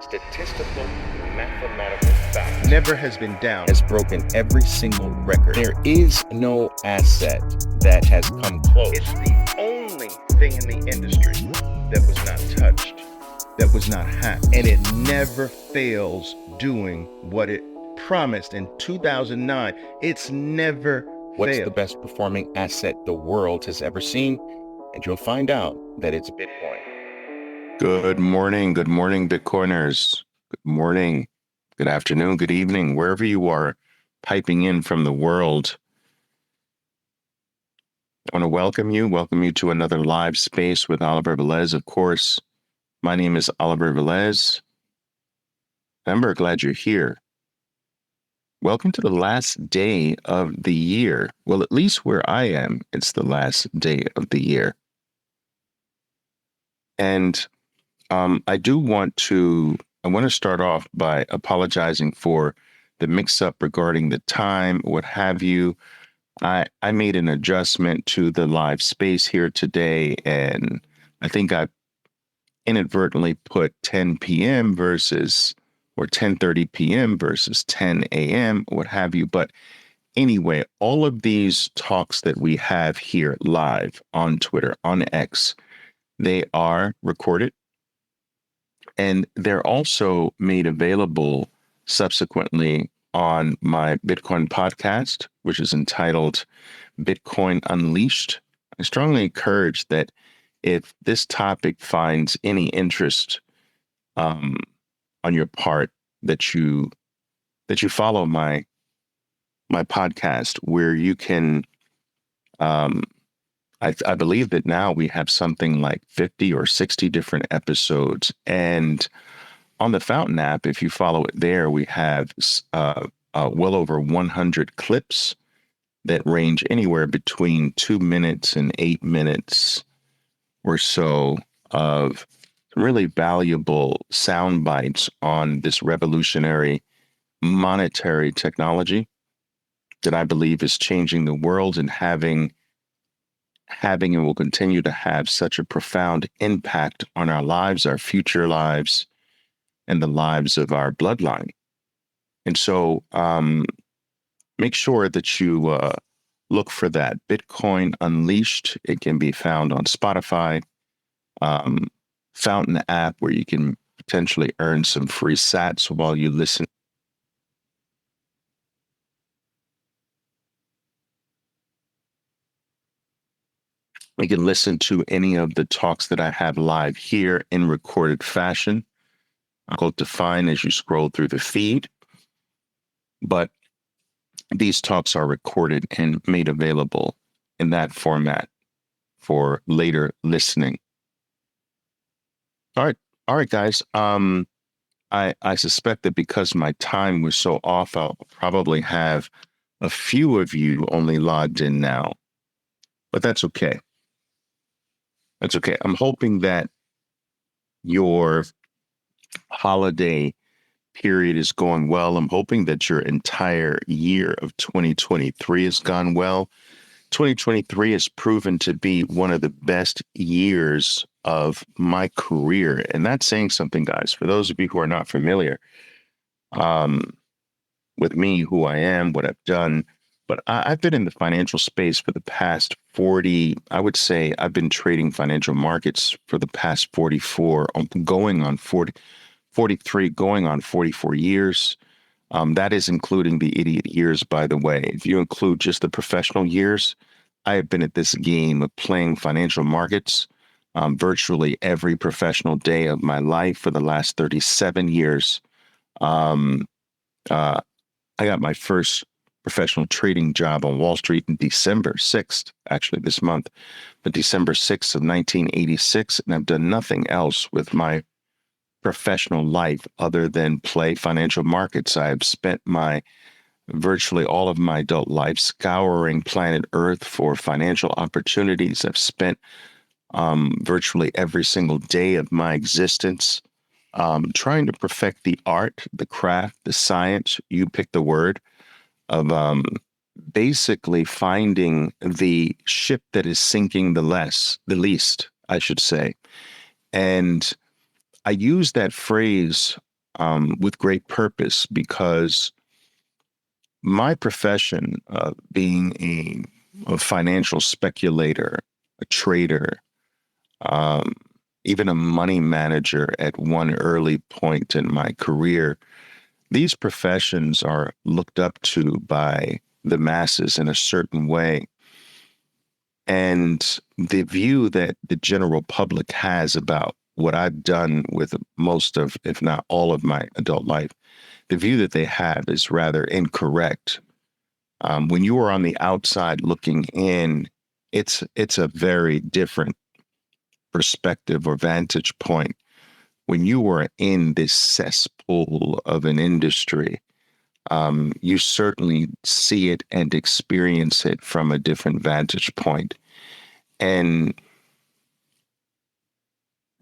statistical, mathematical fact never has been down. has broken every single record. There is no asset that has come close. It's the only thing in the industry that was not touched, that was not hacked, and it never fails doing what it promised in 2009. It's never What's failed. the best performing asset the world has ever seen? And you'll find out that it's Bitcoin. Good morning, Bitcoiners. Good morning, good afternoon, good evening, wherever you are piping in from the world. I want to welcome you to another live space with Oliver Velez. Of course, my name is Oliver Velez. I'm very glad you're here. Welcome to the last day of the year. Well, at least where I am, it's the last day of the year. And I want to start off by apologizing for the mix-up regarding the time, what have you. I made an adjustment to the live space here today, and I think I inadvertently put 10 p.m. or 10:30 p.m. versus 10 a.m., what have you. But anyway, all of these talks that we have here live on Twitter, on X, they are recorded. And they're also made available subsequently on my Bitcoin podcast, which is entitled Bitcoin Unleashed. I strongly encourage that if this topic finds any interest on your part, that you follow my podcast, where you can. I believe that now we have something like 50 or 60 different episodes, and on the Fountain app, if you follow it there, we have well over 100 clips that range anywhere between 2 minutes and 8 minutes or so of really valuable sound bites on this revolutionary monetary technology that I believe is changing the world and having and will continue to have such a profound impact on our lives, our future lives, and the lives of our bloodline. And so make sure that you look for that Bitcoin Unleashed. It can be found on Spotify, Fountain app, where you can potentially earn some free sats while you listen. You can listen to any of the talks that I have live here in recorded fashion. I'll define as you scroll through the feed. But these talks are recorded and made available in that format for later listening. All right, guys. I suspect that because my time was so off, I'll probably have a few of you only logged in now, but that's okay. That's okay. I'm hoping that your holiday period is going well. I'm hoping that your entire year of 2023 has gone well. 2023 has proven to be one of the best years of my career. And that's saying something, guys. For those of you who are not familiar with me, who I am, what I've done, but I've been in the financial space for the past 40, I would say I've been trading financial markets for the past 44, going on 40, 43, going on 44 years. That is including the idiot years, by the way. If you include just the professional years, I have been at this game of playing financial markets virtually every professional day of my life for the last 37 years. I got my first professional trading job on Wall Street in December 6th, actually this month, but December 6th of 1986, and I've done nothing else with my professional life other than play financial markets. I have spent virtually all of my adult life scouring planet Earth for financial opportunities. I've spent virtually every single day of my existence trying to perfect the art, the craft, the science, you pick the word, of basically finding the ship that is sinking the least, I should say. And I use that phrase with great purpose because my profession, being a financial speculator, a trader, um, even a money manager at one early point in my career, these professions are looked up to by the masses in a certain way. And the view that the general public has about what I've done with most of, if not all of my adult life, the view that they have is rather incorrect. When you are on the outside looking in, it's a very different perspective or vantage point. When you are in this cesspool of an industry, you certainly see it and experience it from a different vantage point. And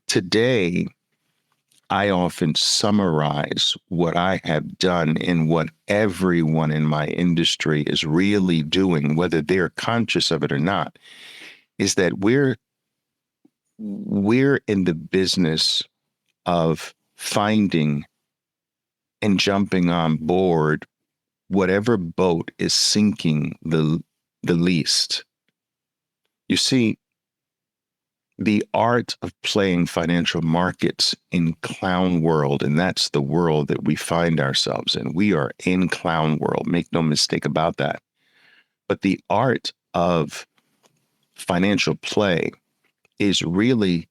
today, I often summarize what I have done and what everyone in my industry is really doing, whether they're conscious of it or not, is that we're in the business of finding and jumping on board whatever boat is sinking the least. You see, the art of playing financial markets in clown world, and that's the world that we find ourselves in. We are in clown world, make no mistake about that. But the art of financial play is really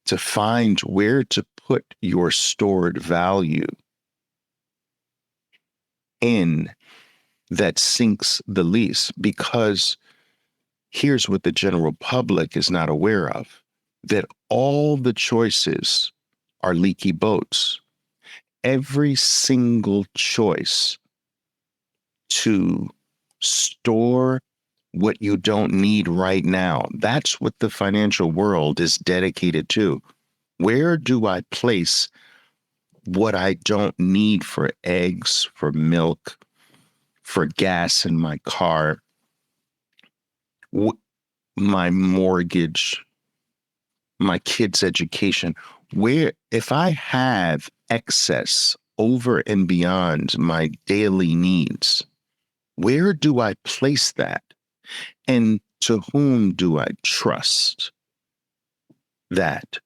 to find where to put your stored value in that sinks the least, because here's what the general public is not aware of, that all the choices are leaky boats. Every single choice to store what you don't need right now, that's what the financial world is dedicated to. Where do I place what I don't need for eggs, for milk, for gas in my car, my mortgage, my kids' education? Where, if I have excess over and beyond my daily needs, where do I place that? And to whom do I trust that?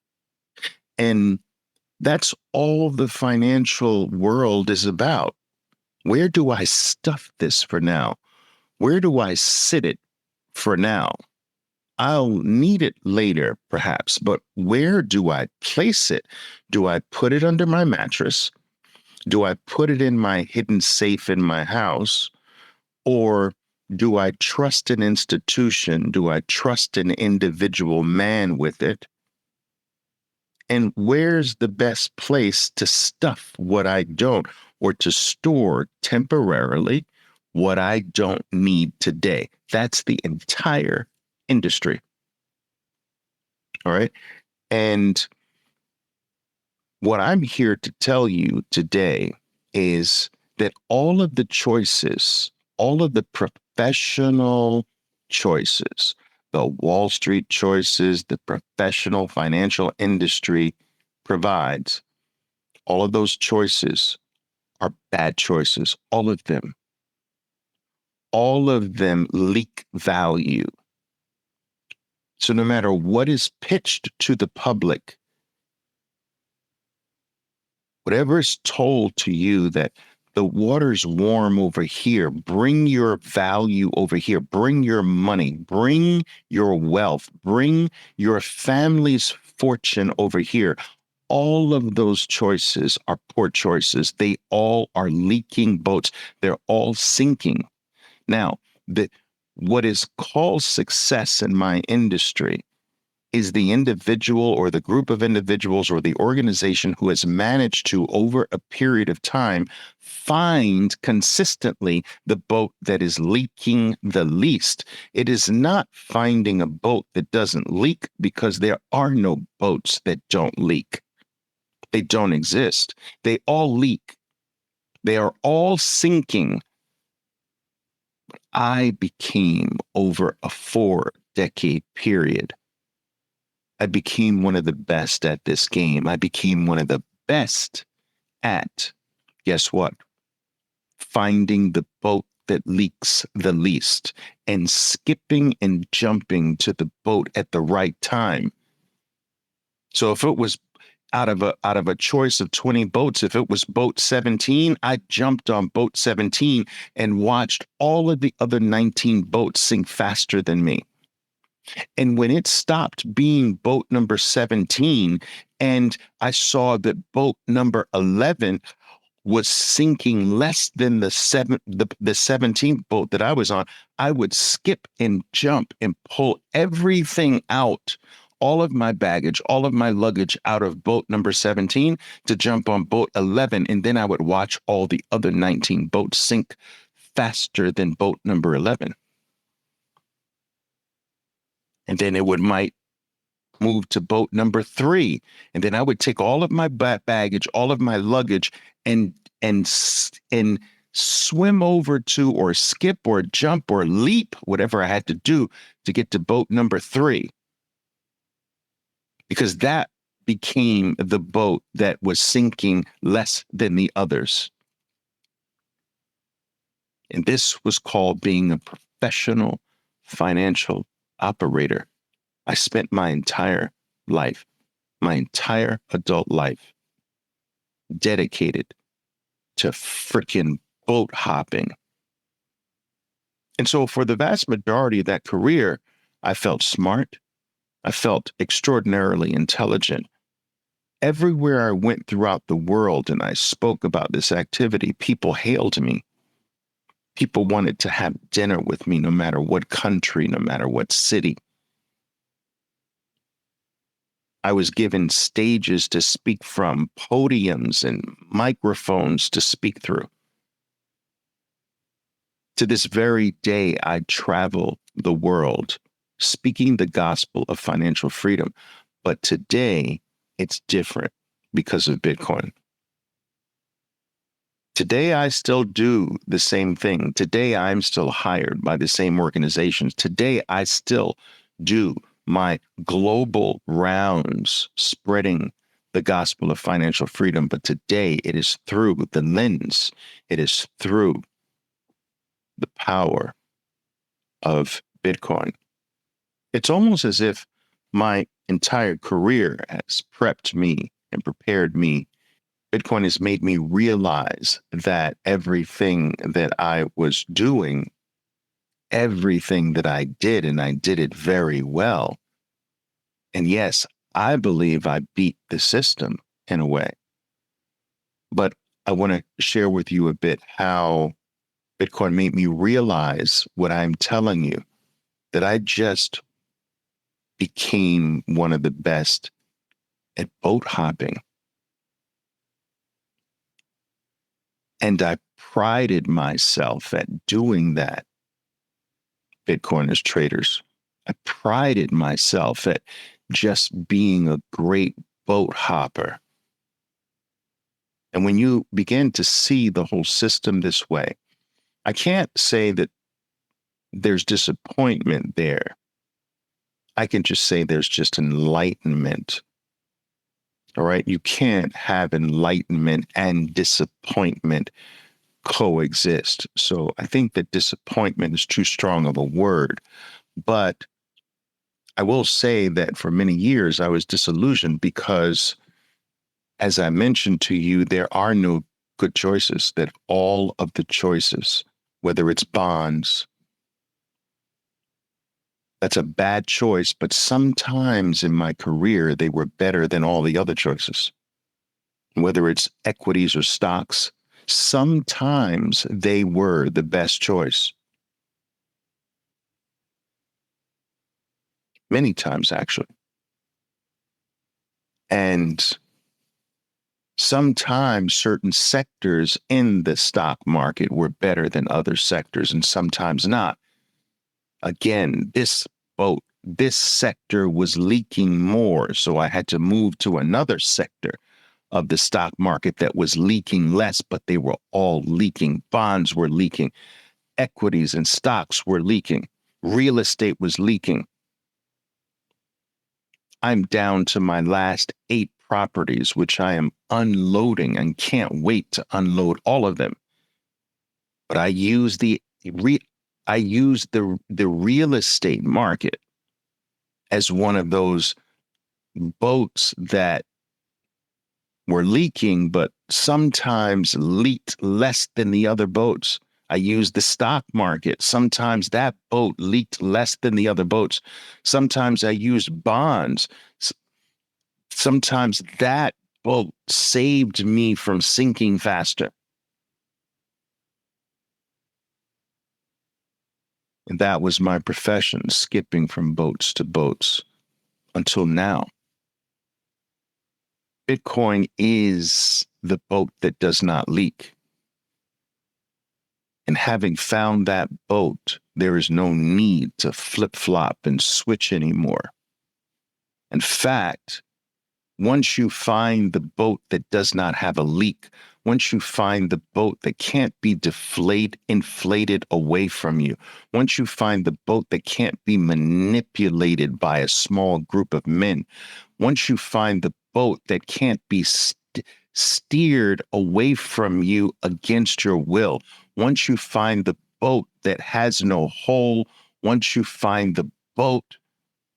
And that's all the financial world is about. Where do I stuff this for now? Where do I sit it for now? I'll need it later, perhaps, but where do I place it? Do I put it under my mattress? Do I put it in my hidden safe in my house? Or do I trust an institution? Do I trust an individual man with it? And where's the best place to stuff what I don't, or to store temporarily what I don't need today? That's the entire industry. All right. And what I'm here to tell you today is that all of the choices, all of the professional choices, the Wall Street choices, the professional financial industry provides, all of those choices are bad choices. All of them. All of them leak value. So no matter what is pitched to the public, whatever is told to you that the water's warm over here, bring your value over here, bring your money, bring your wealth, bring your family's fortune over here. All of those choices are poor choices. They all are leaking boats. They're all sinking. Now, what is called success in my industry is the individual or the group of individuals or the organization who has managed to, over a period of time, find consistently the boat that is leaking the least. It is not finding a boat that doesn't leak, because there are no boats that don't leak. They don't exist. They all leak. They are all sinking. I became, over a 4-decade period, I became one of the best at this game. I became one of the best at, guess what? Finding the boat that leaks the least and skipping and jumping to the boat at the right time. So if it was out of a choice of 20 boats, if it was boat 17, I jumped on boat 17 and watched all of the other 19 boats sink faster than me. And when it stopped being boat number 17 and I saw that boat number 11 was sinking less than the 17th boat that I was on, I would skip and jump and pull everything out, all of my baggage, all of my luggage out of boat number 17 to jump on boat 11. And then I would watch all the other 19 boats sink faster than boat number 11. And then it might move to boat number 3. And then I would take all of my baggage, all of my luggage, and swim over to, or skip or jump or leap, whatever I had to do to get to boat number 3. Because that became the boat that was sinking less than the others. And this was called being a professional financial operator. I spent my entire life, my entire adult life, dedicated to freaking boat hopping. And so for the vast majority of that career, I felt smart. I felt extraordinarily intelligent. Everywhere I went throughout the world and I spoke about this activity, people hailed me. People wanted to have dinner with me, no matter what country, no matter what city. I was given stages to speak from, podiums and microphones to speak through. To this very day, I travel the world speaking the gospel of financial freedom. But today, it's different because of Bitcoin. Today, I still do the same thing. Today, I'm still hired by the same organizations. Today, I still do my global rounds spreading the gospel of financial freedom. But today, it is through the lens, it is through the power of Bitcoin. It's almost as if my entire career has prepped me and prepared me. Bitcoin has made me realize that everything that I was doing, everything that I did, and I did it very well. And yes, I believe I beat the system in a way. But I want to share with you a bit how Bitcoin made me realize what I'm telling you, that I just became one of the best at boat hopping. And I prided myself at doing that, Bitcoiners traders. I prided myself at just being a great boat hopper. And when you begin to see the whole system this way, I can't say that there's disappointment there. I can just say there's just enlightenment. All right. You can't have enlightenment and disappointment coexist. So I think that disappointment is too strong of a word. But I will say that for many years, I was disillusioned because, as I mentioned to you, there are no good choices, that all of the choices, whether it's bonds, that's a bad choice, but sometimes in my career, they were better than all the other choices. Whether it's equities or stocks, sometimes they were the best choice. Many times, actually. And sometimes certain sectors in the stock market were better than other sectors, and sometimes not. Again, this sector was leaking more, so I had to move to another sector of the stock market that was leaking less, but they were all leaking. Bonds were leaking. Equities and stocks were leaking. Real estate was leaking. I'm down to my last 8 properties, which I am unloading and can't wait to unload all of them. But I use the real estate market as one of those boats that were leaking, but sometimes leaked less than the other boats. I used the stock market. Sometimes that boat leaked less than the other boats. Sometimes I used bonds. Sometimes that boat saved me from sinking faster. And that was my profession, skipping from boats to boats until now. Bitcoin is the boat that does not leak. And having found that boat, there is no need to flip-flop and switch anymore. In fact, once you find the boat that does not have a leak, once you find the boat that can't be inflated away from you, once you find the boat that can't be manipulated by a small group of men, once you find the boat that can't be steered away from you against your will, once you find the boat that has no hull, once you find the boat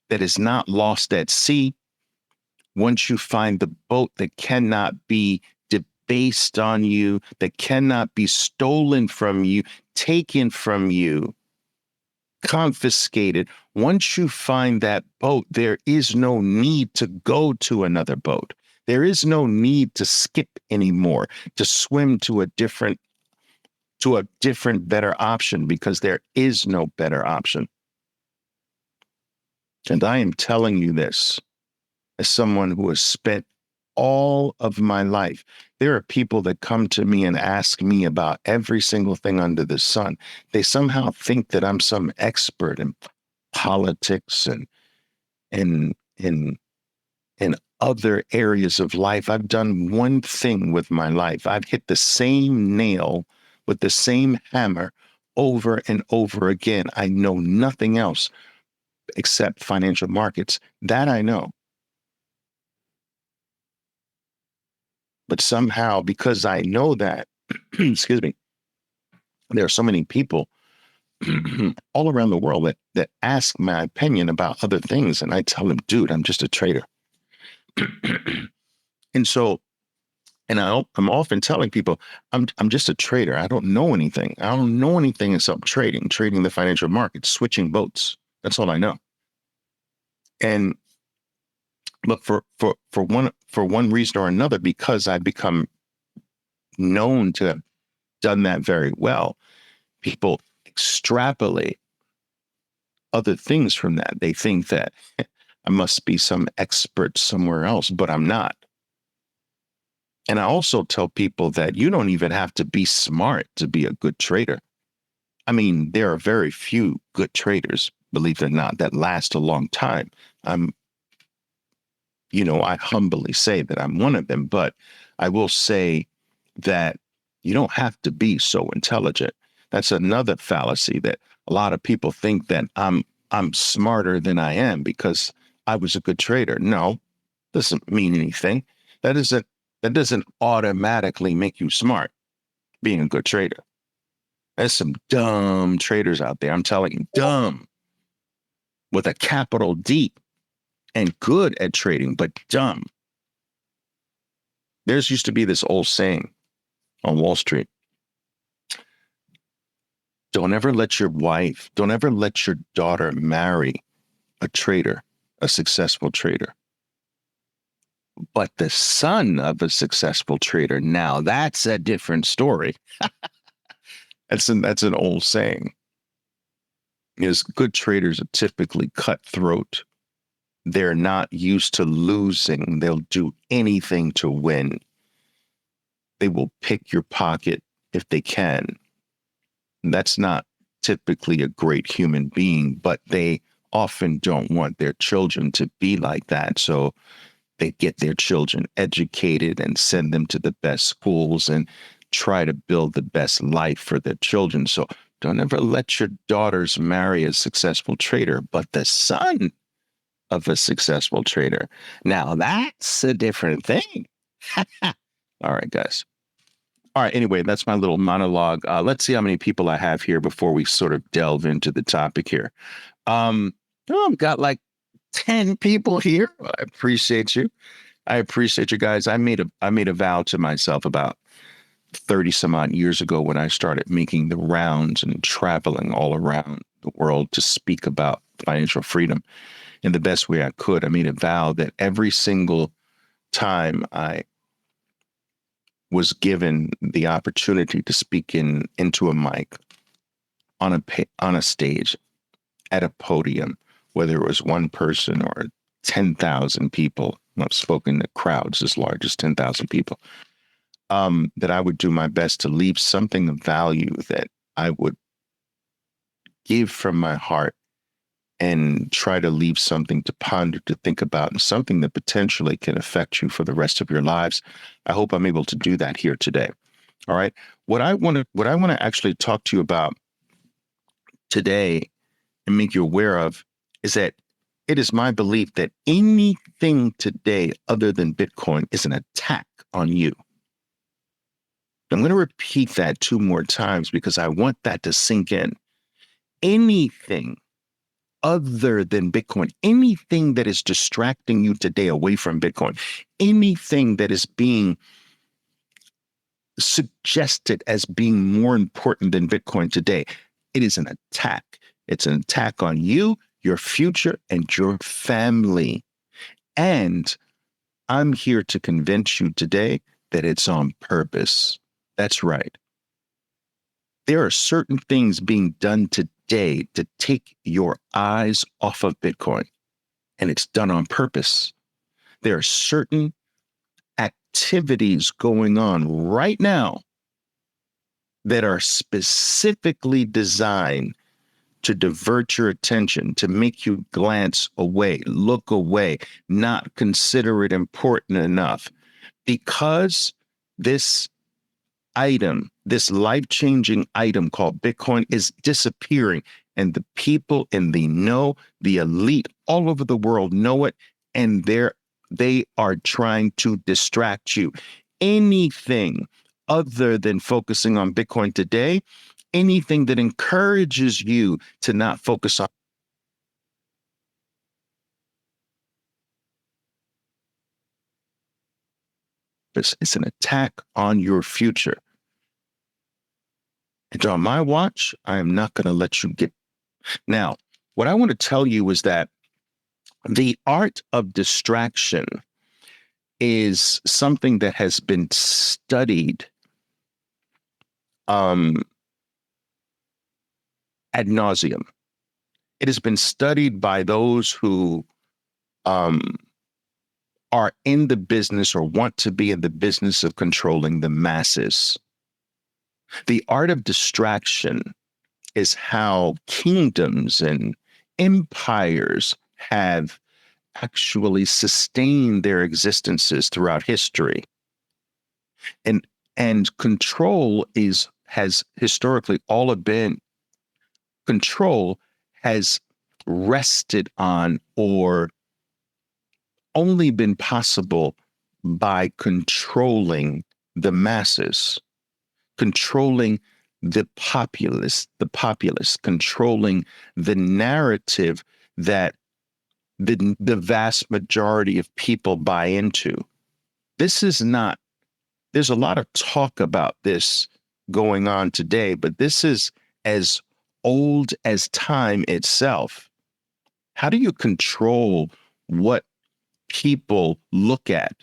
that is not lost at sea, once you find the boat that cannot be debased on you, that cannot be stolen from you, taken from you, confiscated, once you find that boat, there is no need to go to another boat. There is no need to skip anymore, to swim to a different, better option, because there is no better option. And I am telling you this as someone who has spent all of my life. There are people that come to me and ask me about every single thing under the sun. They somehow think that I'm some expert in politics and in other areas of life. I've done one thing with my life. I've hit the same nail with the same hammer over and over again. I know nothing else except financial markets. That I know. But somehow, because I know that, excuse me, there are so many people all around the world that ask my opinion about other things. And I tell them, dude, I'm just a trader. And so, I'm often telling people, I'm just a trader. I don't know anything. I don't know anything except trading the financial markets, switching boats. That's all I know. And but for one reason or another, because I've become known to have done that very well, people extrapolate other things from that. They think that I must be some expert somewhere else, but I'm not. And I also tell people that you don't even have to be smart to be a good trader. I mean, there are very few good traders, believe it or not, that last a long time. I humbly say that I'm one of them, but I will say that you don't have to be so intelligent. That's another fallacy, that a lot of people think that I'm smarter than I am because I was a good trader. No, doesn't mean anything. That doesn't automatically make you smart, being a good trader. There's some dumb traders out there. I'm telling you, dumb with a capital D, and good at trading, but dumb. There's used to be this old saying on Wall Street: don't ever let your daughter marry a trader, a successful trader. But the son of a successful trader, now that's a different story. That's an old saying. Because good traders are typically cutthroat. They're not used to losing. They'll do anything to win. They will pick your pocket if they can. That's not typically a great human being, but they often don't want their children to be like that. So they get their children educated and send them to the best schools and try to build the best life for their children. So don't ever let your daughters marry a successful trader, but the son of a successful trader. Now that's a different thing. All right, guys. All right. Anyway, that's my little monologue. Let's see how many people I have here before we sort of delve into the topic here. I've got like 10 people here. I appreciate you. I appreciate you guys. I made a vow to myself about 30 some odd years ago when I started making the rounds and traveling all around the world to speak about financial freedom in the best way I could. I made a vow that every single time I was given the opportunity to speak into a mic on a stage at a podium, whether it was one person or 10,000 people. I've spoken to crowds as large as 10,000 people. That I would do my best to leave something of value, that I would give from my heart and try to leave something to ponder, to think about, and something that potentially can affect you for the rest of your lives. I hope I'm able to do that here today. All right. What I want to actually talk to you about today and make you aware of is that it is my belief that anything today other than Bitcoin is an attack on you. I'm going to repeat that 2 more times because I want that to sink in. Anything other than Bitcoin, anything that is distracting you today away from Bitcoin, anything that is being suggested as being more important than Bitcoin today, it is an attack. It's an attack on you, your future, and your family. And I'm here to convince you today that it's on purpose. That's right. There are certain things being done today to take your eyes off of Bitcoin, and it's done on purpose. There are certain activities going on right now that are specifically designed to divert your attention, to make you glance away, look away, not consider it important enough, because this item, this life-changing item called Bitcoin, is disappearing. And the people in the know, the elite all over the world know it, and they are trying to distract you. Anything other than focusing on Bitcoin today, anything that encourages you to not focus on this, it's an attack on your future. And on my watch, I am not going to let you get. Now, what I want to tell you is that the art of distraction is something that has been studied ad nauseum. It has been studied by those who are in the business or want to be in the business of controlling the masses. The art of distraction is how kingdoms and empires have actually sustained their existences throughout history. And control has historically all been control has rested on or only been possible by controlling the masses, controlling the populace, controlling the narrative that the vast majority of people buy into. This is not, there's a lot of talk about this going on today, but this is as old as time itself. How do you control what people look at,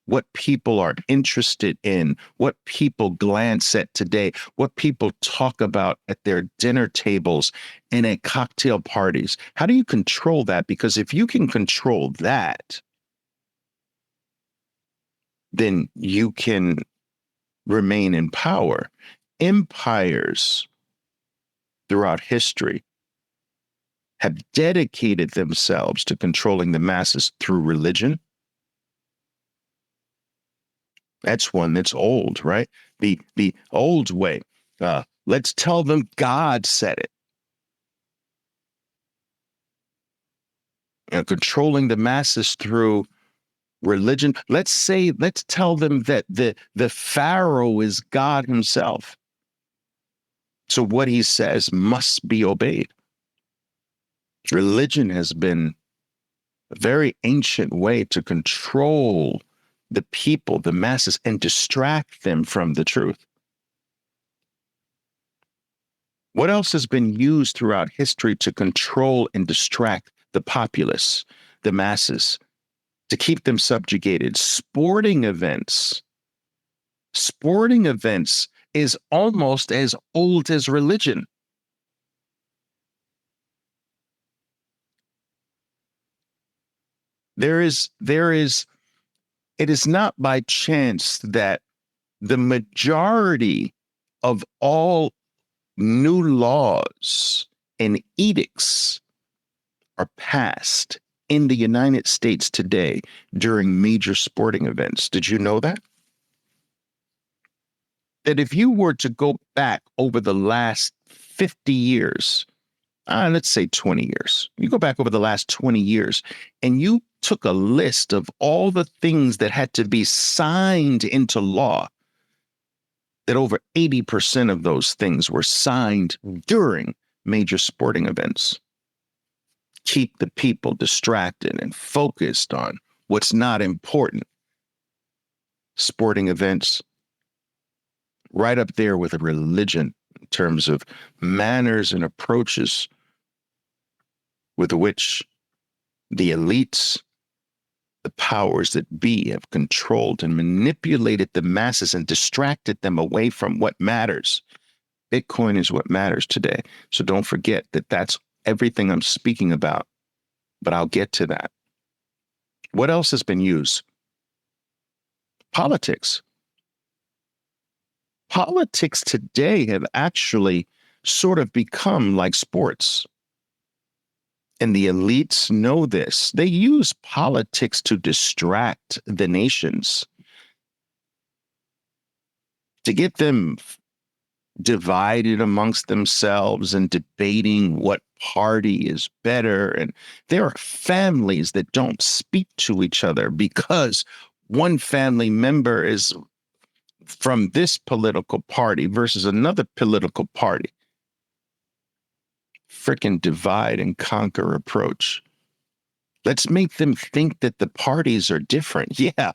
what people are interested in, what people glance at today, what people talk about at their dinner tables and at cocktail parties? How do you control that? Because if you can control that, then you can remain in power. Empires throughout history have dedicated themselves to controlling the masses through religion. That's one that's old, right? The old way. Let's tell them God said it. controlling the masses through religion. Let's tell them that the Pharaoh is God himself. So what he says must be obeyed. Religion has been a very ancient way to control the people, the masses, and distract them from the truth. What else has been used throughout history to control and distract the populace, the masses, to keep them subjugated? Sporting events. Sporting events is almost as old as religion. It is not by chance that the majority of all new laws and edicts are passed in the United States today during major sporting events. Did you know that? That if you were to go back over the last 50 years, let's say 20 years, you go back over the last 20 years and you took a list of all the things that had to be signed into law, that over 80% of those things were signed during major sporting events. Keep the people distracted and focused on what's not important. Sporting events, right up there with a religion in terms of manners and approaches with which the elites, the powers that be, have controlled and manipulated the masses and distracted them away from what matters. Bitcoin is what matters today. So don't forget that that's everything I'm speaking about, but I'll get to that. What else has been used? Politics. Politics today have actually sort of become like sports. And the elites know this. They use politics to distract the nations, to get them divided amongst themselves and debating what party is better. And there are families that don't speak to each other because one family member is from this political party versus another political party. Frickin' divide and conquer approach. Let's make them think that the parties are different. Yeah.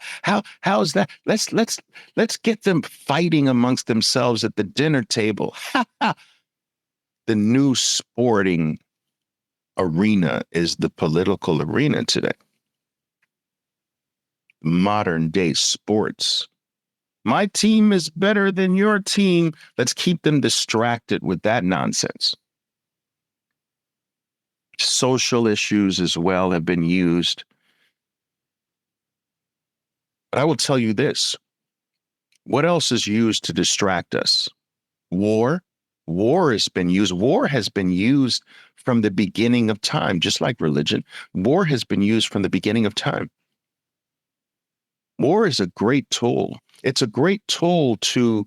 How's that? Let's get them fighting amongst themselves at the dinner table. The new sporting arena is the political arena today. Modern day sports. My team is better than your team. Let's keep them distracted with that nonsense. Social issues as well have been used. But I will tell you this. What else is used to distract us? War. War has been used. War has been used from the beginning of time, just like religion. War has been used from the beginning of time. War is a great tool. It's a great tool to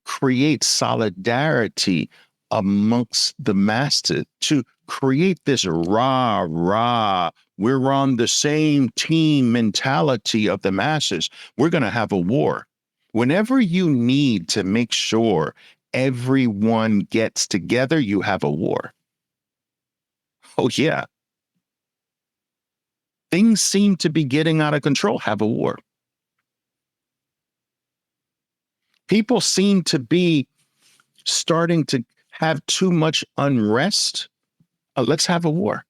create solidarity amongst the masses, to create this rah, we're on the same team mentality of the masses. We're going to have a war. Whenever you need to make sure everyone gets together, you have a war. Oh, yeah. Things seem to be getting out of control, have a war. People seem to be starting to have too much unrest. Let's have a war.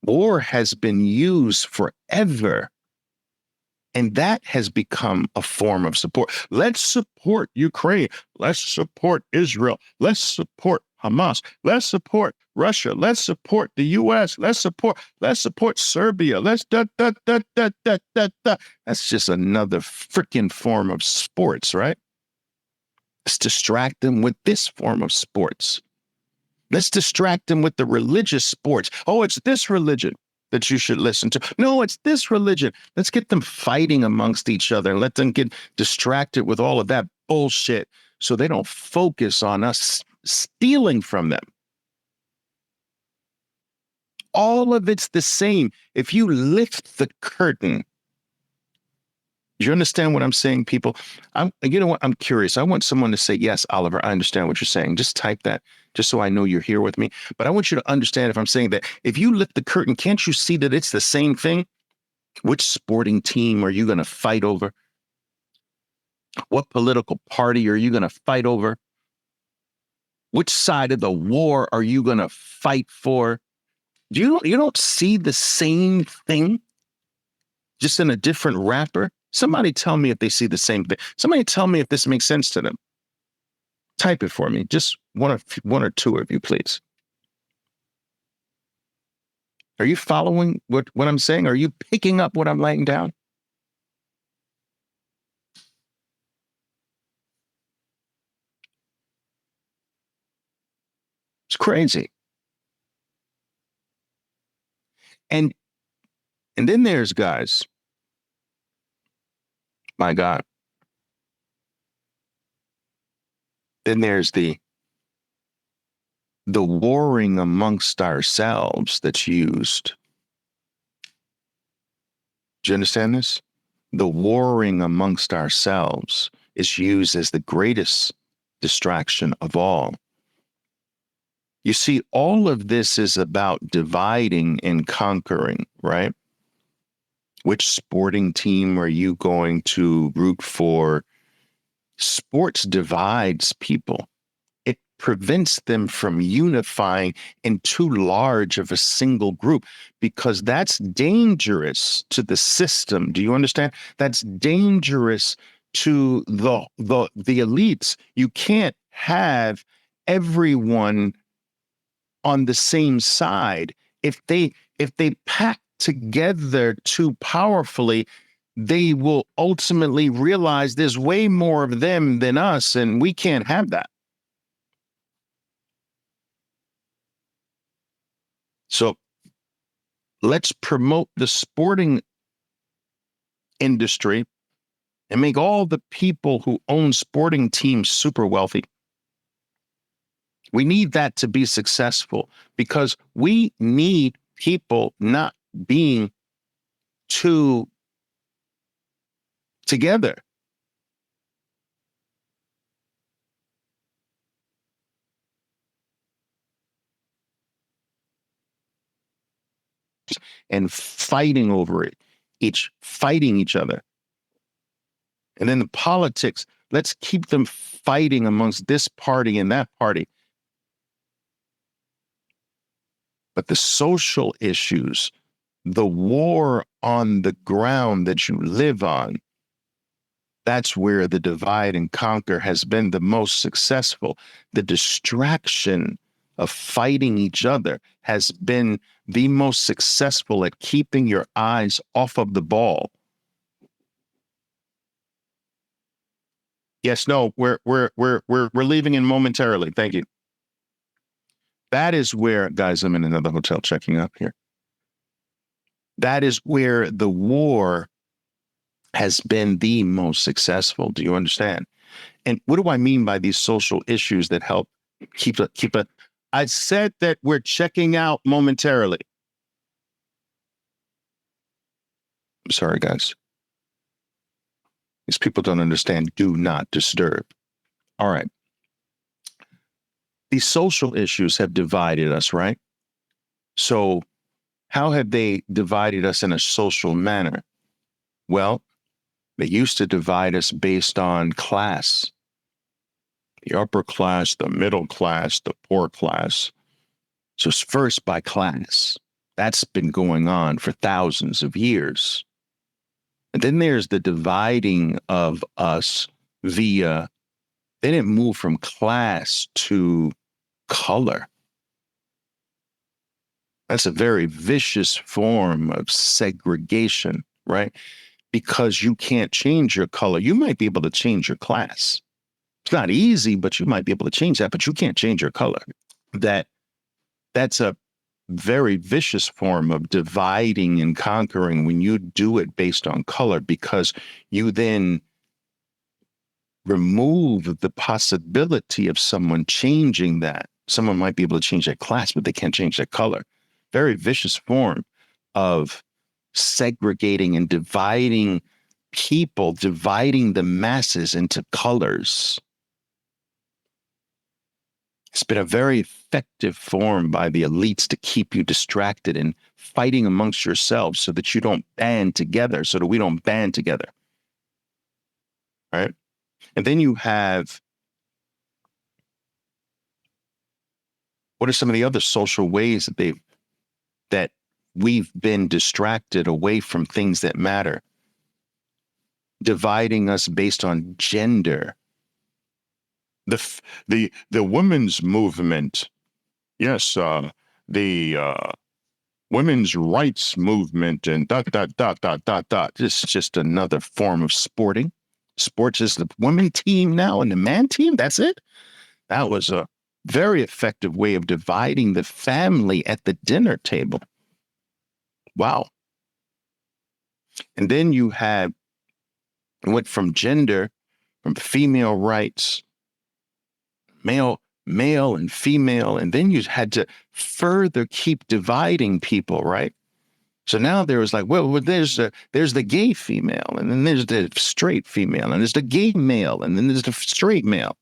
War has been used forever, and that has become a form of support. Let's support Ukraine. Let's support Israel. Let's support Hamas. Let's support Russia. Let's support the U.S. Let's support Serbia. Let's da. That's just another freaking form of sports, right? Let's distract them with this form of sports. Let's distract them with the religious sports. Oh, it's this religion that you should listen to. No, it's this religion. Let's get them fighting amongst each other and let them get distracted with all of that bullshit so they don't focus on us stealing from them. All of it's the same. If you lift the curtain, do you understand what I'm saying, people? You know what? I'm curious. I want someone to say, yes, Oliver, I understand what you're saying. Just type that, just so I know you're here with me. But I want you to understand if I'm saying that if you lift the curtain, can't you see that it's the same thing? Which sporting team are you going to fight over? What political party are you going to fight over? Which side of the war are you going to fight for? You don't see the same thing, just in a different wrapper? Somebody tell me if they see the same thing. Somebody tell me if this makes sense to them. Type it for me. Just one or two of you, please. Are you following what I'm saying? Are you picking up what I'm laying down? It's crazy. And then there's guys, my God. Then there's the warring amongst ourselves that's used. Do you understand this? The warring amongst ourselves is used as the greatest distraction of all. You see, all of this is about dividing and conquering, right? Which sporting team are you going to root for? Sports divides people. It prevents them from unifying in too large of a single group, because that's dangerous to the system. Do you understand? That's dangerous to the elites. You can't have everyone on the same side. If they pack together too powerfully, they will ultimately realize there's way more of them than us, and we can't have that. So let's promote the sporting industry and make all the people who own sporting teams super wealthy. We need that to be successful, because we need people not being too together. And fighting over it, fighting each other. And then the politics, let's keep them fighting amongst this party and that party. But the social issues, the war on the ground that you live on, that's where the divide and conquer has been the most successful. The distraction of fighting each other has been the most successful at keeping your eyes off of the ball. Yes, no, we're leaving in momentarily. Thank you. That is where, guys, I'm in another hotel checking up here. That is where the war has been the most successful. Do you understand? And what do I mean by these social issues that help keep a? I said that we're checking out momentarily. I'm sorry, guys. These people don't understand. Do not disturb. All right. These social issues have divided us, right? So how have they divided us in a social manner? Well, they used to divide us based on class. The upper class, the middle class, the poor class. So it's first by class. That's been going on for thousands of years. And then there's the dividing of us via, they didn't move from class to color. That's a very vicious form of segregation, right? Because you can't change your color. You might be able to change your class. It's not easy, but you might be able to change that, but you can't change your color. That's a very vicious form of dividing and conquering when you do it based on color, because you then remove the possibility of someone changing that. Someone might be able to change their class, but they can't change their color. very vicious form of segregating and dividing people, dividing the masses into colors. It's been a very effective form by the elites to keep you distracted and fighting amongst yourselves so that you don't band together, so that we don't band together. Right? And then you have, what are some of the other social ways that we've been distracted away from things that matter? Dividing us based on gender. The women's movement, yes, the women's rights movement, and dot dot dot dot dot dot. This is just another form of sporting. Sports is the women team now and the man team. That's it. That was a very effective way of dividing the family at the dinner table. Wow. And then you went from gender, from female rights, male and female, and then you had to further keep dividing people, right? So now there was like, well, there's the gay female, and then there's the straight female, and there's the gay male, and then there's the straight male.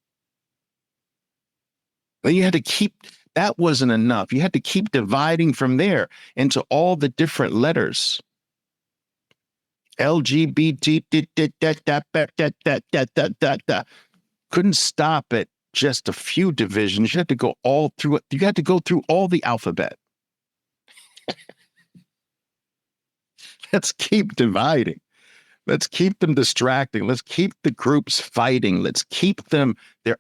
Then you had to keep, that wasn't enough. You had to keep dividing from there into all the different letters. LGBT, couldn't stop at just a few divisions. You had to go all through it. You had to go through all the alphabet. Let's keep dividing. Let's keep them distracting. Let's keep the groups fighting. Let's keep their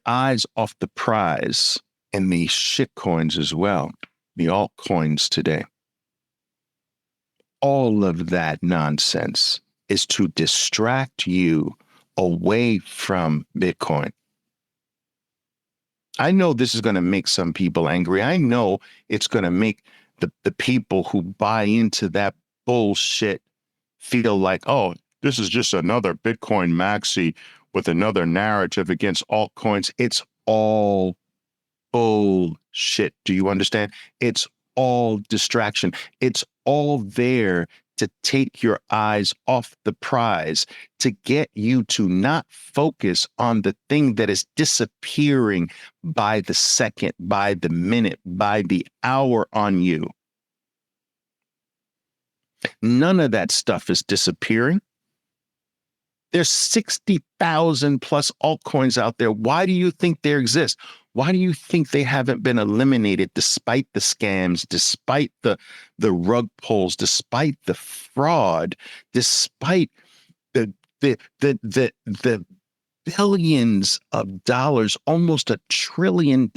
eyes off the prize. And the shit coins as well, the altcoins today. All of that nonsense is to distract you away from Bitcoin. I know this is going to make some people angry. I know it's going to make the people who buy into that bullshit feel like, oh, this is just another Bitcoin maxi with another narrative against altcoins. It's all bullshit. Do you understand? It's all distraction. It's all there to take your eyes off the prize, to get you to not focus on the thing that is disappearing by the second, by the minute, by the hour on you. None of that stuff is disappearing. There's 60,000 plus altcoins out there. Why do you think they exist? Why do you think they haven't been eliminated despite the scams, despite the rug pulls, despite the fraud, despite the billions of dollars, almost $1 trillion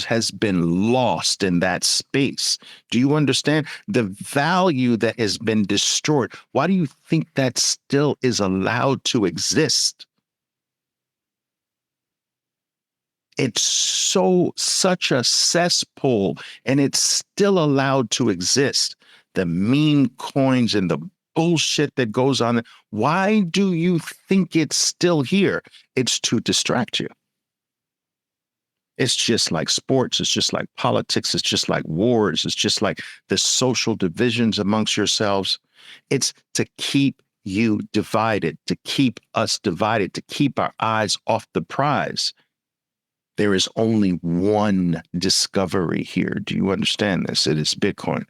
has been lost in that space? Do you understand the value that has been destroyed? Why do you think that still is allowed to exist? It's such a cesspool, and it's still allowed to exist. The meme coins and the bullshit that goes on. Why do you think it's still here? It's to distract you. It's just like sports. It's just like politics. It's just like wars. It's just like the social divisions amongst yourselves. It's to keep you divided, to keep us divided, to keep our eyes off the prize. There is only one discovery here. Do you understand this? It is Bitcoin.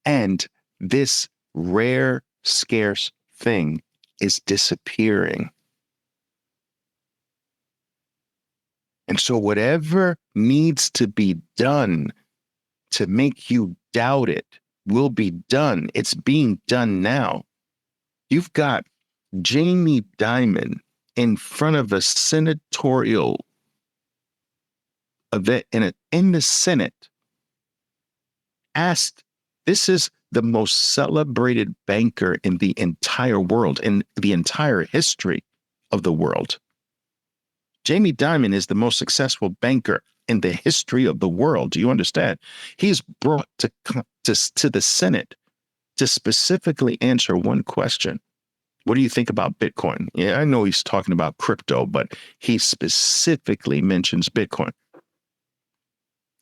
And this rare, scarce thing is disappearing. And so whatever needs to be done to make you doubt it will be done. It's being done now. You've got Jamie Dimon in front of a senatorial event in the Senate, asked, this is the most celebrated banker in the entire world, in the entire history of the world. Jamie Dimon is the most successful banker in the history of the world. Do you understand? He's brought to the Senate to specifically answer one question. What do you think about Bitcoin? Yeah, I know he's talking about crypto, but he specifically mentions Bitcoin.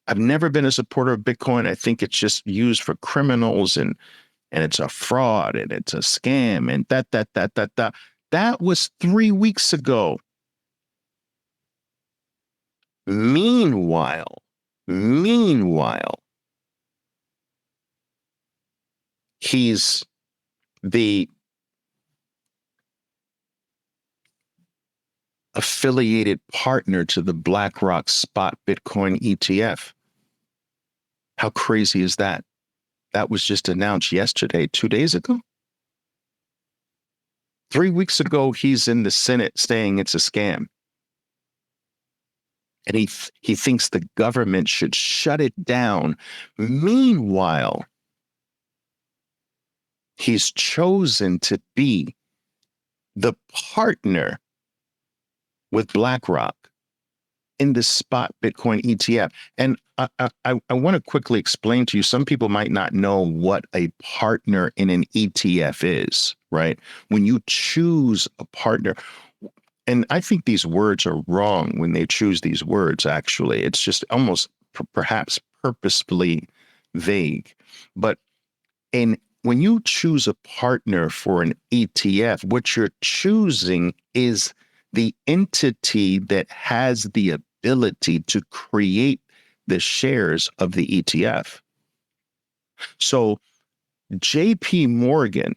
I've never been a supporter of Bitcoin. I think it's just used for criminals and it's a fraud and it's a scam and that. That was 3 weeks ago. Meanwhile, he's the affiliated partner to the BlackRock spot Bitcoin ETF. How crazy is that? That was just announced yesterday, 2 days ago. 3 weeks ago, he's in the Senate saying it's a scam. And he thinks the government should shut it down. Meanwhile, he's chosen to be the partner with BlackRock in the spot Bitcoin ETF. And I want to quickly explain to you, some people might not know what a partner in an ETF is, right? When you choose a partner, and I think these words are wrong when they choose these words, actually. It's just almost perhaps purposefully vague. But when you choose a partner for an ETF, what you're choosing is the entity that has the ability to create the shares of the ETF. So JP Morgan,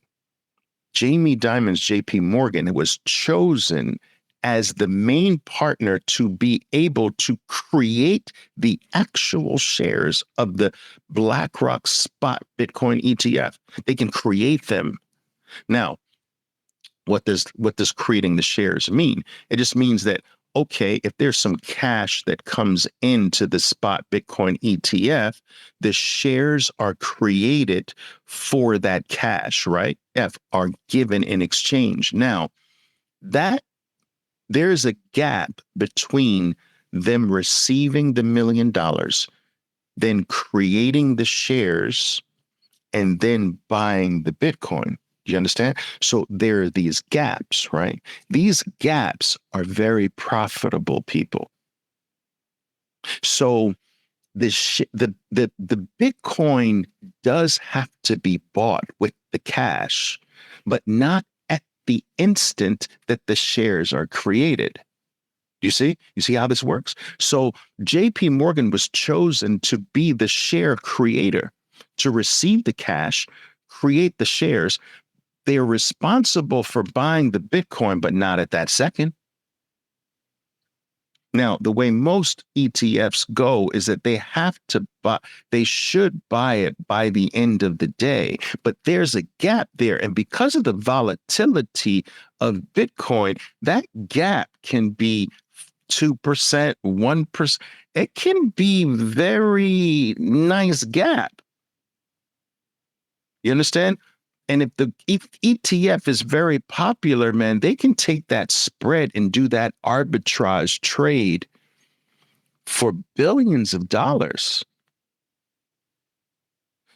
Jamie Dimon's JP Morgan, was chosen as the main partner to be able to create the actual shares of the BlackRock spot Bitcoin ETF. They can create them. Now, what does creating the shares mean? It just means that, okay, if there's some cash that comes into the spot Bitcoin ETF, the shares are created for that cash, right? Are given in exchange. Now, that there's a gap between them receiving the $1 million, then creating the shares, and then buying the Bitcoin. Do you understand? So there are these gaps, right? These gaps are very profitable, people. So the Bitcoin does have to be bought with the cash, but not at the instant that the shares are created. You see? You see how this works? So JP Morgan was chosen to be the share creator, to receive the cash, create the shares. They're responsible for buying the Bitcoin, but not at that second. Now, the way most ETFs go is that they have to buy, they should buy it by the end of the day, but there's a gap there. And because of the volatility of Bitcoin, that gap can be 2%, 1%. It can be very nice gap. You understand? And if the ETF is very popular, man, they can take that spread and do that arbitrage trade for billions of dollars.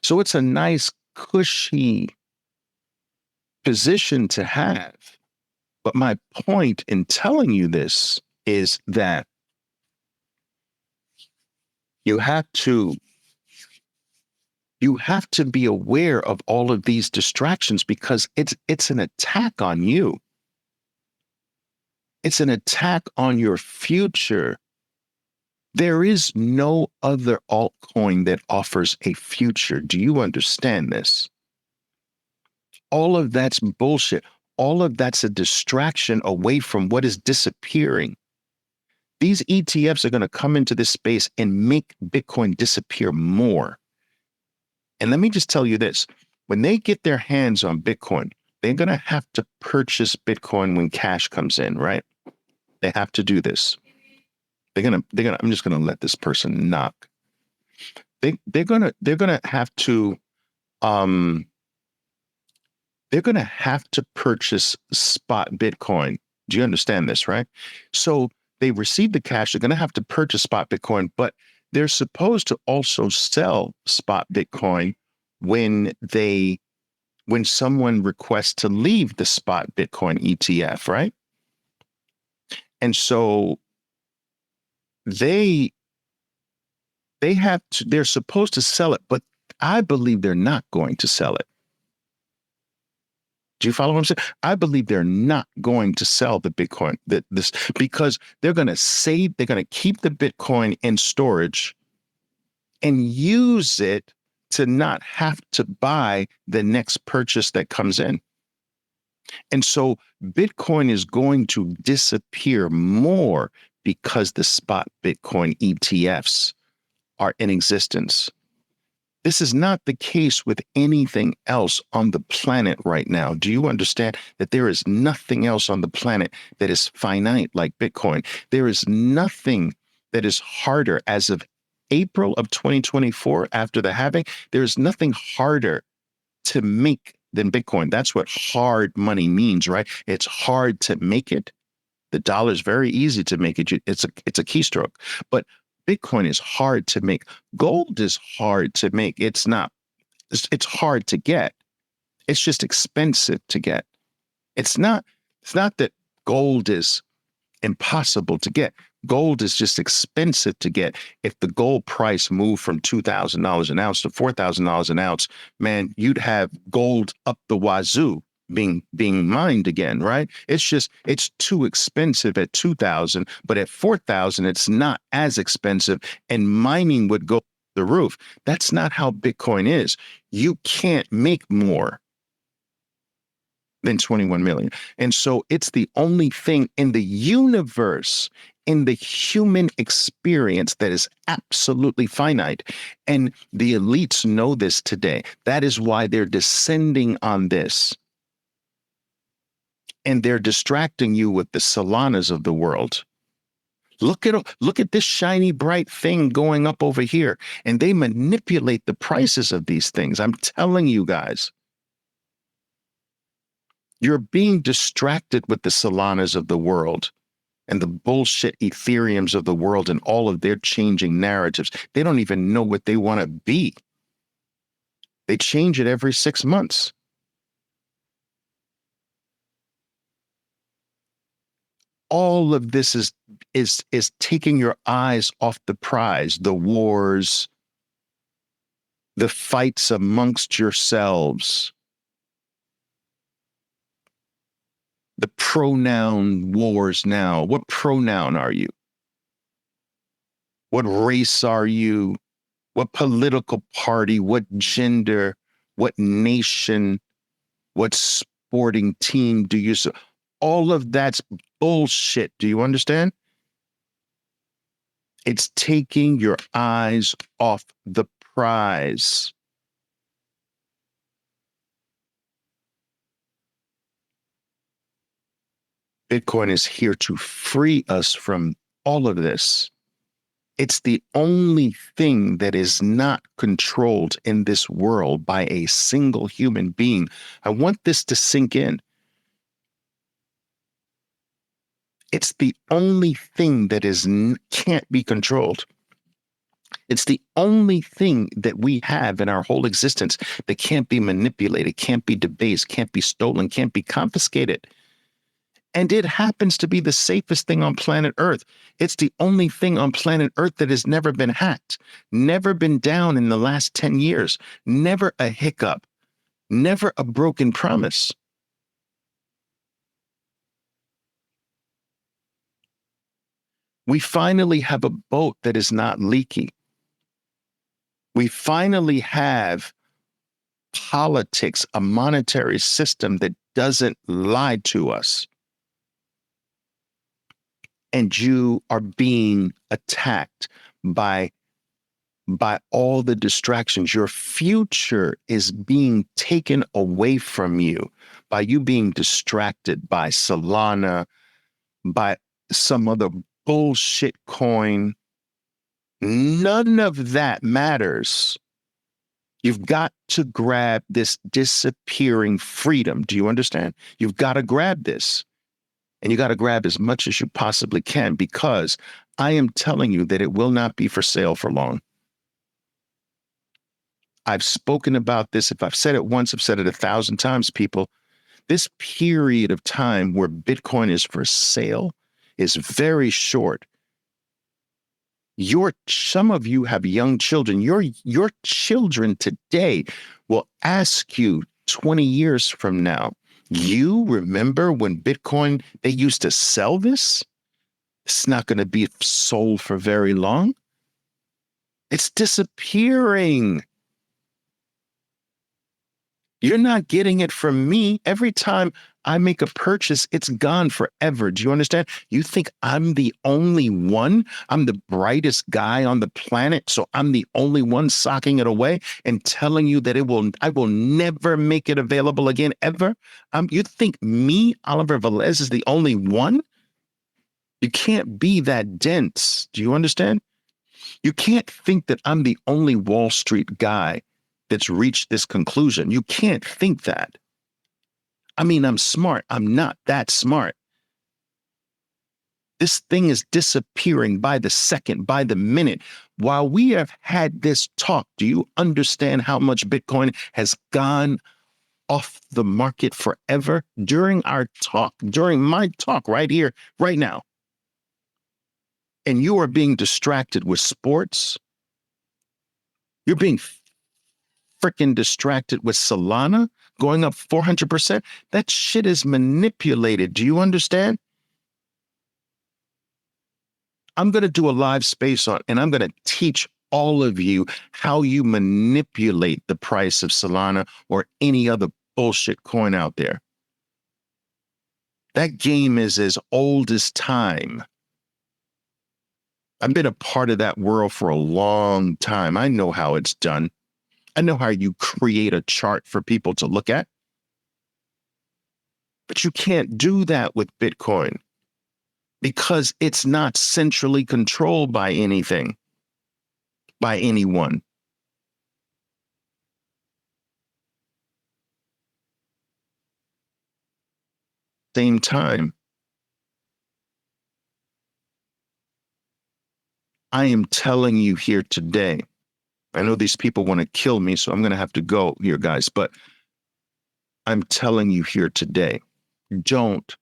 So it's a nice, cushy position to have. But my point in telling you this is that you have to be aware of all of these distractions, because it's an attack on you. It's an attack on your future. There is no other altcoin that offers a future. Do you understand this? All of that's bullshit. All of that's a distraction away from what is disappearing. These ETFs are going to come into this space and make Bitcoin disappear more. And let me just tell you this, when they get their hands on Bitcoin, they're going to have to purchase Bitcoin when cash comes in, right? They have to do this. I'm just going to let this person knock. They're going to have to purchase spot Bitcoin. Do you understand this, right? So they receive the cash, they're going to have to purchase spot Bitcoin, but they're supposed to also sell spot Bitcoin when someone requests to leave the spot Bitcoin ETF, right? And so they they're supposed to sell it, but I believe they're not going to sell it. Do you follow what I'm saying? I believe they're not going to sell the Bitcoin because they're going to keep the Bitcoin in storage and use it to not have to buy the next purchase that comes in. And so Bitcoin is going to disappear more because the spot Bitcoin ETFs are in existence. This is not the case with anything else on the planet right now. Do you understand that there is nothing else on the planet that is finite like Bitcoin? There is nothing that is harder as of April of 2024 after the halving. There is nothing harder to make than Bitcoin. That's what hard money means, right? It's hard to make it. The dollar is very easy to make it. It's a keystroke, but Bitcoin is hard to make. Gold is hard to make. It's not. It's hard to get. It's just expensive to get. It's not. It's not that gold is impossible to get. Gold is just expensive to get. If the gold price moved from $2,000 an ounce to $4,000 an ounce, man, you'd have gold up the wazoo being mined again, right? It's too expensive at 2,000, but at 4,000, it's not as expensive, and mining would go through the roof. That's not how Bitcoin is. You can't make more than 21 million. And so it's the only thing in the universe, in the human experience, that is absolutely finite. And the elites know this today. That is why they're descending on this. And they're distracting you with the Solanas of the world. Look at this shiny, bright thing going up over here. And they manipulate the prices of these things. I'm telling you guys. You're being distracted with the Solanas of the world and the bullshit Ethereums of the world and all of their changing narratives. They don't even know what they want to be. They change it every 6 months. All of this is taking your eyes off the prize, the wars, the fights amongst yourselves, the pronoun wars now. What pronoun are you? What race are you? What political party? What gender? What nation? What sporting team do you support? All of that's bullshit. Do you understand? It's taking your eyes off the prize. Bitcoin is here to free us from all of this. It's the only thing that is not controlled in this world by a single human being. I want this to sink in. It's the only thing that can't be controlled. It's the only thing that we have in our whole existence that can't be manipulated, can't be debased, can't be stolen, can't be confiscated. And it happens to be the safest thing on planet Earth. It's the only thing on planet Earth that has never been hacked, never been down in the last 10 years, never a hiccup, never a broken promise. We finally have a boat that is not leaky. We finally have politics, a monetary system that doesn't lie to us. And you are being attacked by all the distractions. Your future is being taken away from you by you being distracted by Solana, by some other bullshit coin. None of that matters. You've got to grab this disappearing freedom. Do you understand? You've got to grab this. And you got to grab as much as you possibly can, because I am telling you that it will not be for sale for long. I've spoken about this. If I've said it once, I've said it 1,000 times, people. This period of time where Bitcoin is for sale is very short. Some of you have young children. Your children today will ask you 20 years from now, you remember when Bitcoin, they used to sell this? It's not going to be sold for very long. It's disappearing. You're not getting it from me. Every time I make a purchase, it's gone forever. Do you understand? You think I'm the only one? I'm the brightest guy on the planet, so I'm the only one socking it away and telling you that I will never make it available again, ever? You think me, Oliver Velez, is the only one? You can't be that dense. Do you understand? You can't think that I'm the only Wall Street guy that's reached this conclusion. You can't think that. I mean, I'm smart. I'm not that smart. This thing is disappearing by the second, by the minute. While we have had this talk, do you understand how much Bitcoin has gone off the market forever during our talk, during my talk right here, right now? And you are being distracted with sports. You're being freaking distracted with Solana going up 400%. That shit is manipulated. Do you understand? I'm going to do a live space on, and I'm going to teach all of you how you manipulate the price of Solana or any other bullshit coin out there. That game is as old as time. I've been a part of that world for a long time. I know how it's done. I know how you create a chart for people to look at. But you can't do that with Bitcoin because it's not centrally controlled by anything, by anyone. Same time, I am telling you here today, I know these people want to kill me, so I'm going to have to go here, guys, but I'm telling you here today, don't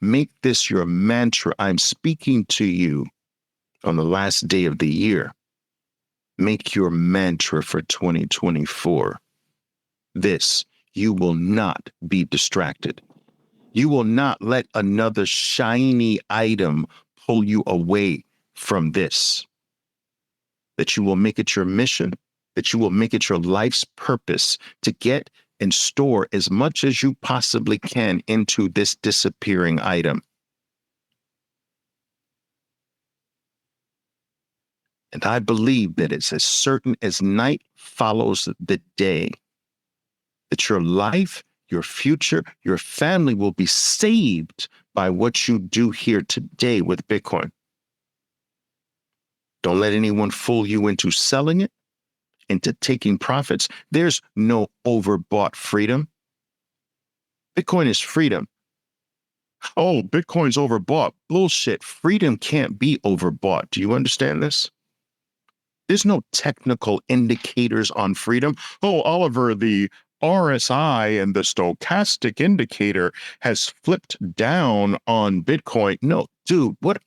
make this your mantra. I'm speaking to you on the last day of the year. Make your mantra for 2024. This, you will not be distracted. You will not let another shiny item pull you away from this. That you will make it your mission, that you will make it your life's purpose to get and store as much as you possibly can into this disappearing item. And I believe that it's as certain as night follows the day, that your life, your future, your family will be saved by what you do here today with Bitcoin. Don't let anyone fool you into selling it, into taking profits. There's no overbought freedom. Bitcoin is freedom. Oh, Bitcoin's overbought. Bullshit. Freedom can't be overbought. Do you understand this? There's no technical indicators on freedom. Oh, Oliver, the RSI and the stochastic indicator has flipped down on Bitcoin. No, dude, what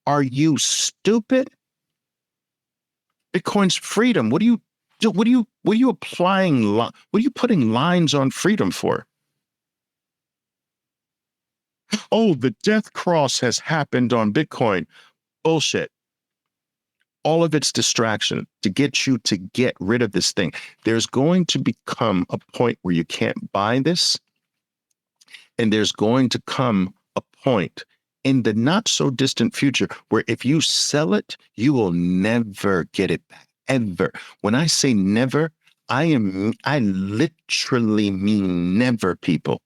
are you stupid? Bitcoin's freedom. What are you applying? What are you putting lines on freedom for? Oh, the death cross has happened on Bitcoin. Bullshit. All of it's distraction to get you to get rid of this thing. There's going to become a point where you can't buy this. And there's going to come a point in the not so distant future where if you sell it, you will never get it back, ever. When I say never, I literally mean never, people.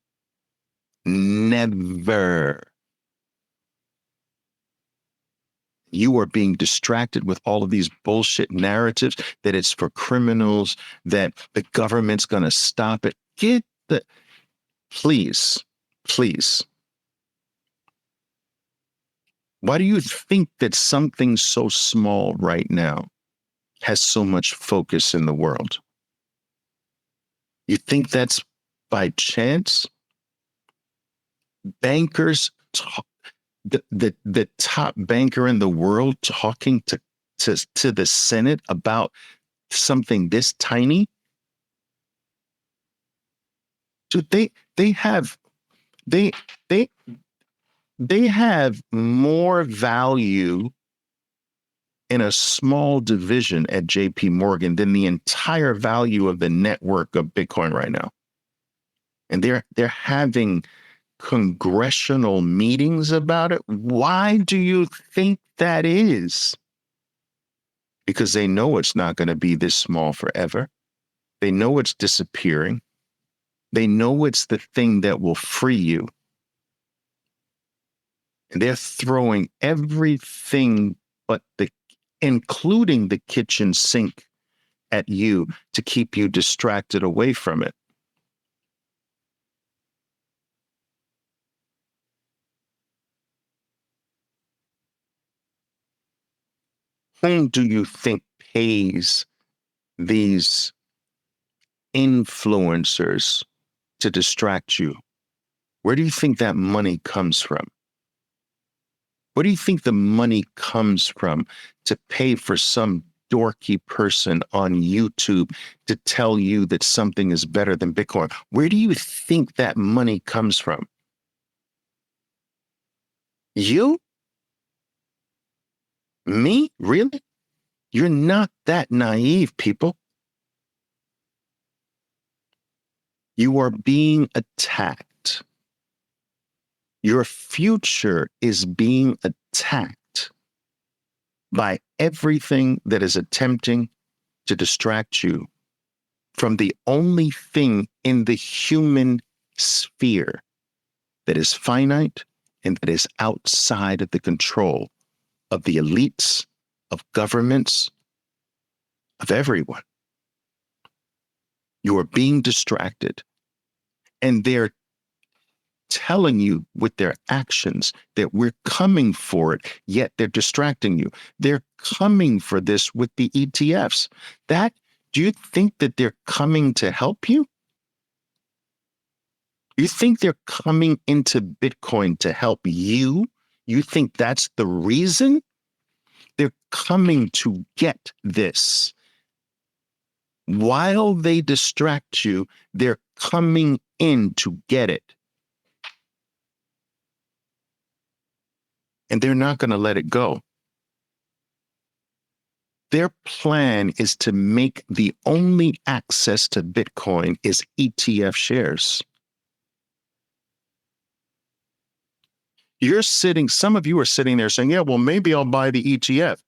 Never. You are being distracted with all of these bullshit narratives that it's for criminals, that the government's going to stop it. Please. Why do you think that something so small right now has so much focus in the world? You think that's by chance? Bankers the top banker in the world talking to the Senate about something this tiny. So they have they they they have more value in a small division at JP Morgan than the entire value of the network of Bitcoin right now. And they're having congressional meetings about it. Why do you think that is? Because they know it's not going to be this small forever. They know it's disappearing. They know it's the thing that will free you. And they're throwing everything but including the kitchen sink at you to keep you distracted away from it. Whom do you think pays these influencers to distract you? Where do you think that money comes from? Where do you think the money comes from to pay for some dorky person on YouTube to tell you that something is better than Bitcoin? Where do you think that money comes from? You? Me? Really? You're not that naive, people. You are being attacked. Your future is being attacked by everything that is attempting to distract you from the only thing in the human sphere that is finite and that is outside of the control of the elites, of governments, of everyone. You are being distracted, and they're telling you with their actions that we're coming for it, yet they're distracting you. They're coming for this with the ETFs. Do you think that they're coming to help you? You think they're coming into Bitcoin to help you? You think that's the reason? They're coming to get this. While they distract you, they're coming in to get it. And they're not going to let it go. Their plan is to make the only access to Bitcoin is ETF shares. Some of you are sitting there saying, yeah, well, maybe I'll buy the ETF.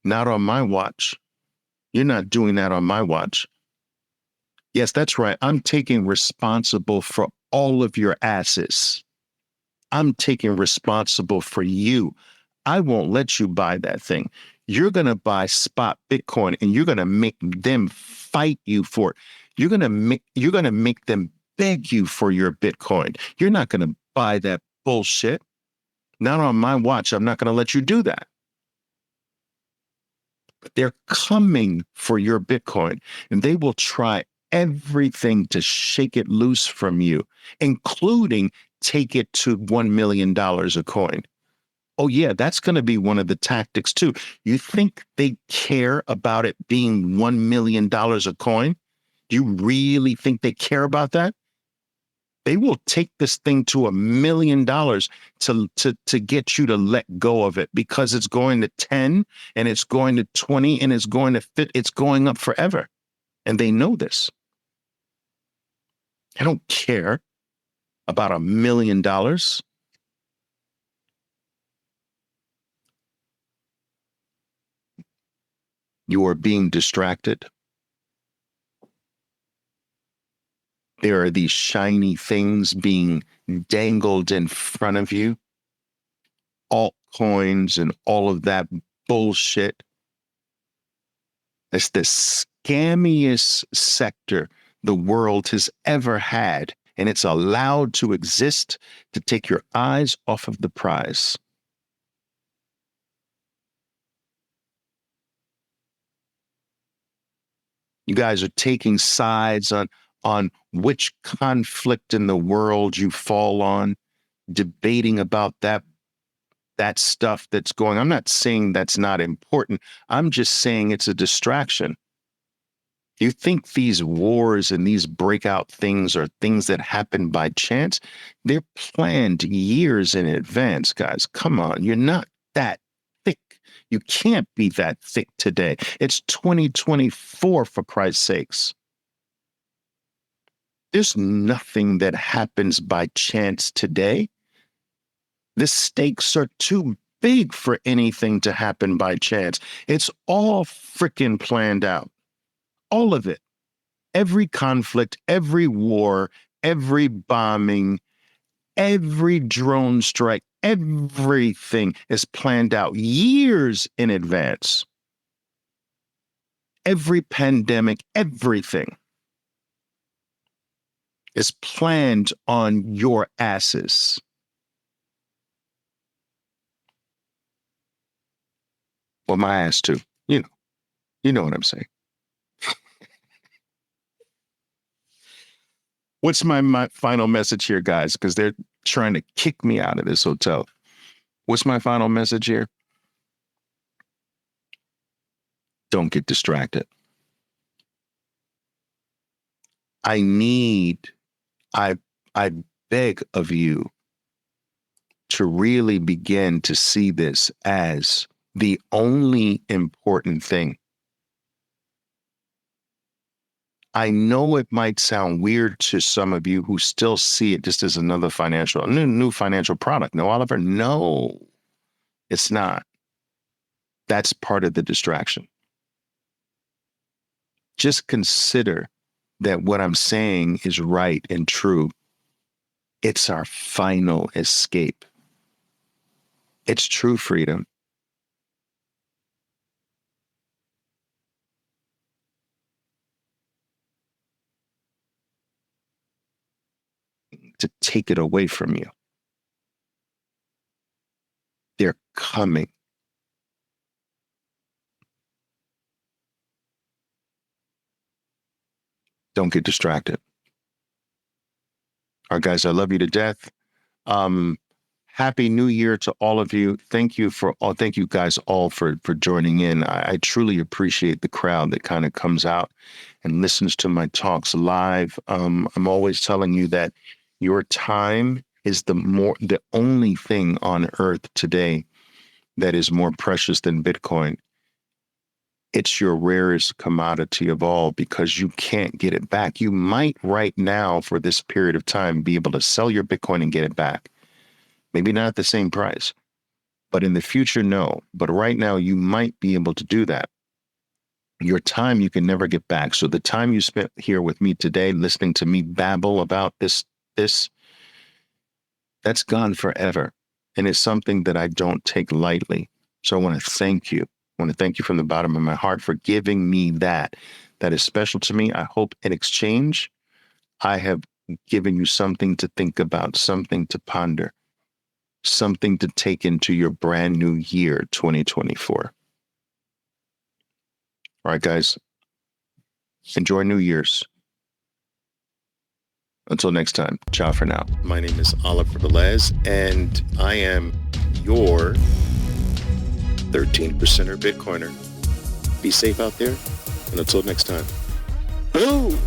Not on my watch. You're not doing that on my watch. Yes, that's right. I'm taking responsible for all of your asses. I'm taking responsible for you. I won't let you buy that thing. You're going to buy spot Bitcoin and you're going to make them fight you for it. You're going to make them beg you for your Bitcoin. You're not going to buy that bullshit. Not on my watch. I'm not going to let you do that. But they're coming for your Bitcoin, and they will try everything to shake it loose from you, including take it to $1 million a coin. Oh, yeah, that's going to be one of the tactics, too. You think they care about it being $1 million a coin? Do you really think they care about that? They will take this thing to $1 million to get you to let go of it, because it's going to 10 and it's going to 20 and it's going to fit. It's going up forever. And they know this. I don't care about $1 million. You are being distracted. There are these shiny things being dangled in front of you, altcoins and all of that bullshit. It's the scammiest sector the world has ever had, and it's allowed to exist to take your eyes off of the prize. You guys are taking sides on which conflict in the world you fall on. debating about that stuff that's going. I'm not saying that's not important. I'm just saying it's a distraction. You think these wars and these breakout things are things that happen by chance? They're planned years in advance, guys. Come on, you're not that thick. You can't be that thick today. It's 2024, for Christ's sakes. There's nothing that happens by chance today. The stakes are too big for anything to happen by chance. It's all freaking planned out. All of it. Every conflict, every war, every bombing, every drone strike, everything is planned out years in advance. Every pandemic, everything is planned on your asses. Well, my ass too. You know what I'm saying. What's my final message here, guys? Because they're trying to kick me out of this hotel. What's my final message here? Don't get distracted. I beg of you to really begin to see this as the only important thing. I know it might sound weird to some of you who still see it just as another new financial product. No, Oliver, no, it's not. That's part of the distraction. Just consider that what I'm saying is right and true. It's our final escape. It's true freedom. To take it away from you. They're coming. Don't get distracted. All right, guys, I love you to death. Happy New Year to all of you. Thank you guys all for joining in. I truly appreciate the crowd that kind of comes out and listens to my talks live. I'm always telling you that your time is the only thing on earth today that is more precious than Bitcoin. It's your rarest commodity of all because you can't get it back. You might right now for this period of time be able to sell your Bitcoin and get it back. Maybe not at the same price, but in the future, no. But right now you might be able to do that. Your time you can never get back. So the time you spent here with me today, listening to me babble about this, that's gone forever. And it's something that I don't take lightly. So I want to thank you. I want to thank you from the bottom of my heart for giving me that. That is special to me. I hope in exchange, I have given you something to think about, something to ponder, something to take into your brand new year, 2024. All right, guys. Enjoy New Year's. Until next time, ciao for now. My name is Oliver Velez, and I am your 13%er Bitcoiner. Be safe out there, and until next time. Boom!